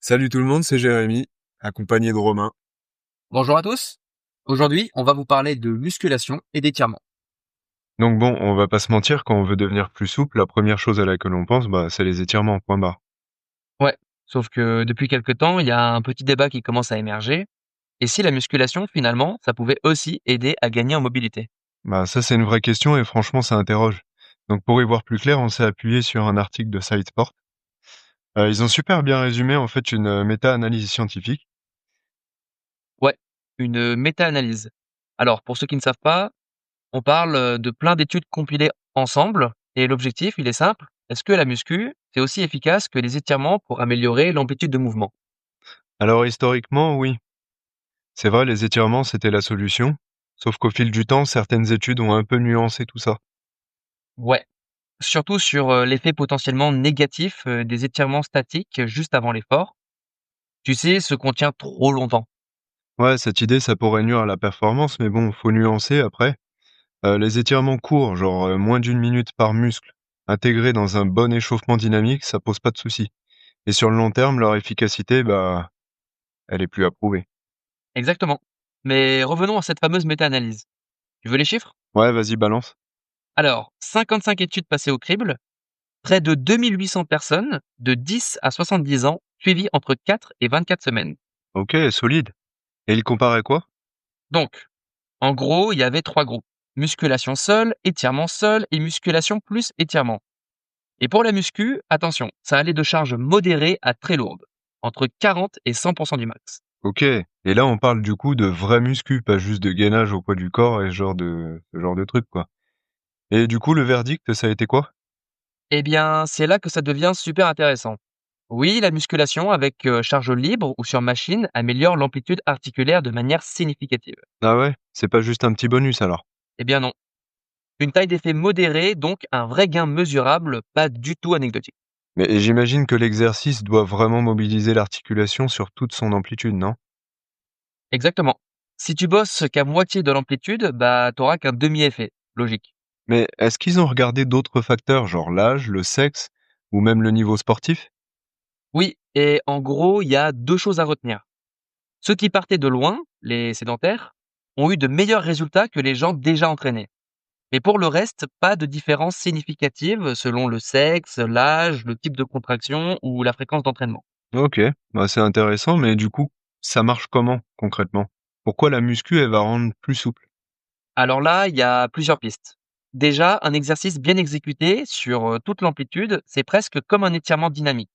Salut tout le monde, c'est Jérémy, accompagné de Romain. Bonjour à tous. Aujourd'hui, on va vous parler de musculation et d'étirement. Donc bon, on va pas se mentir, quand on veut devenir plus souple, la première chose à laquelle on pense, c'est les étirements, point barre. Ouais. Sauf que depuis quelque temps, il y a un petit débat qui commence à émerger. Et si la musculation, finalement, ça pouvait aussi aider à gagner en mobilité? Bah ça c'est une vraie question et franchement ça interroge. Donc pour y voir plus clair, on s'est appuyé sur un article de Side Sport. Ils ont super bien résumé en fait une méta-analyse scientifique. Ouais. Une méta-analyse. Alors, pour ceux qui ne savent pas, on parle de plein d'études compilées ensemble. Et l'objectif, il est simple. Est-ce que la muscu, c'est aussi efficace que les étirements pour améliorer l'amplitude de mouvement? Alors historiquement, oui, c'est vrai, les étirements c'était la solution, sauf qu'au fil du temps, certaines études ont un peu nuancé tout ça. Ouais. Surtout sur l'effet potentiellement négatif des étirements statiques juste avant l'effort. Tu sais, ce qu'on tient trop longtemps. Ouais, cette idée ça pourrait nuire à la performance, mais bon, faut nuancer après. Les étirements courts, genre, moins d'une minute par muscle, intégrés dans un bon échauffement dynamique, ça pose pas de souci. Et sur le long terme, leur efficacité, elle est plus à prouver. Exactement. Mais revenons à cette fameuse méta-analyse. Tu veux les chiffres? Ouais, vas-y, balance. Alors, 55 études passées au crible, près de 2 800 personnes de 10 à 70 ans, suivies entre 4 et 24 semaines. OK, solide. Et ils comparaient quoi? Donc, en gros, il y avait 3 groupes. Musculation seule, étirement seul et musculation plus étirement. Et pour la muscu, attention, ça allait de charges modérées à très lourdes, entre 40 et 100% du max. OK. Et là, on parle du coup de vrai muscu, pas juste de gainage au poids du corps et ce genre de truc, quoi. Et du coup, le verdict, ça a été quoi? Eh bien, c'est là que ça devient super intéressant. Oui, la musculation avec charge libre ou sur machine améliore l'amplitude articulaire de manière significative. Ah ouais? C'est pas juste un petit bonus alors? Eh bien non. Une taille d'effet modérée, donc un vrai gain mesurable, pas du tout anecdotique. Mais j'imagine que l'exercice doit vraiment mobiliser l'articulation sur toute son amplitude, non? Exactement. Si tu bosses qu'à moitié de l'amplitude, bah t'auras qu'un demi-effet. Logique. Mais est-ce qu'ils ont regardé d'autres facteurs, genre l'âge, le sexe ou même le niveau sportif? Oui, et en gros, il y a deux choses à retenir. Ceux qui partaient de loin, les sédentaires, ont eu de meilleurs résultats que les gens déjà entraînés. Mais pour le reste, pas de différence significative selon le sexe, l'âge, le type de contraction ou la fréquence d'entraînement. Ok, c'est intéressant, mais du coup, ça marche comment concrètement? Pourquoi la muscu, elle va rendre plus souple? Alors là, il y a plusieurs pistes. Déjà, un exercice bien exécuté sur toute l'amplitude, c'est presque comme un étirement dynamique,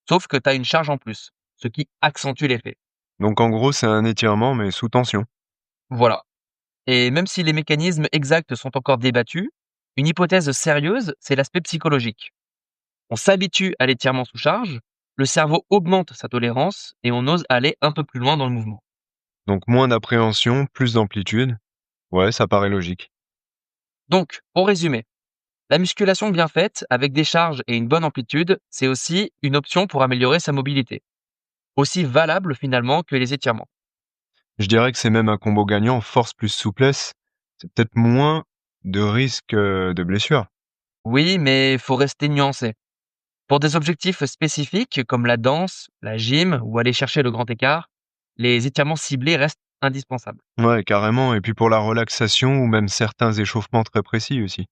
sauf que tu as une charge en plus, ce qui accentue l'effet. Donc en gros, c'est un étirement, mais sous tension. Voilà. Et même si les mécanismes exacts sont encore débattus, une hypothèse sérieuse, c'est l'aspect psychologique. On s'habitue à l'étirement sous charge, le cerveau augmente sa tolérance et on ose aller un peu plus loin dans le mouvement. Donc moins d'appréhension, plus d'amplitude. Ouais, ça paraît logique. Donc, pour résumer, la musculation bien faite, avec des charges et une bonne amplitude, c'est aussi une option pour améliorer sa mobilité. Aussi valable finalement que les étirements. Je dirais que c'est même un combo gagnant, force plus souplesse. C'est peut-être moins de risque de blessure. Oui, mais faut rester nuancé. Pour des objectifs spécifiques comme la danse, la gym ou aller chercher le grand écart, les étirements ciblés restent indispensables. Ouais, carrément. Et puis pour la relaxation ou même certains échauffements très précis aussi.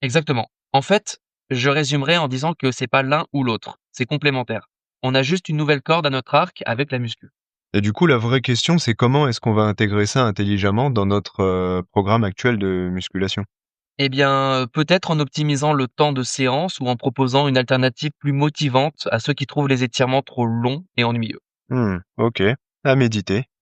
Exactement. En fait, je résumerai en disant que c'est pas l'un ou l'autre, c'est complémentaire. On a juste une nouvelle corde à notre arc avec la muscu. Et du coup, la vraie question, c'est comment est-ce qu'on va intégrer ça intelligemment dans notre programme actuel de musculation? Eh bien, peut-être en optimisant le temps de séance ou en proposant une alternative plus motivante à ceux qui trouvent les étirements trop longs et ennuyeux. Ok, à méditer.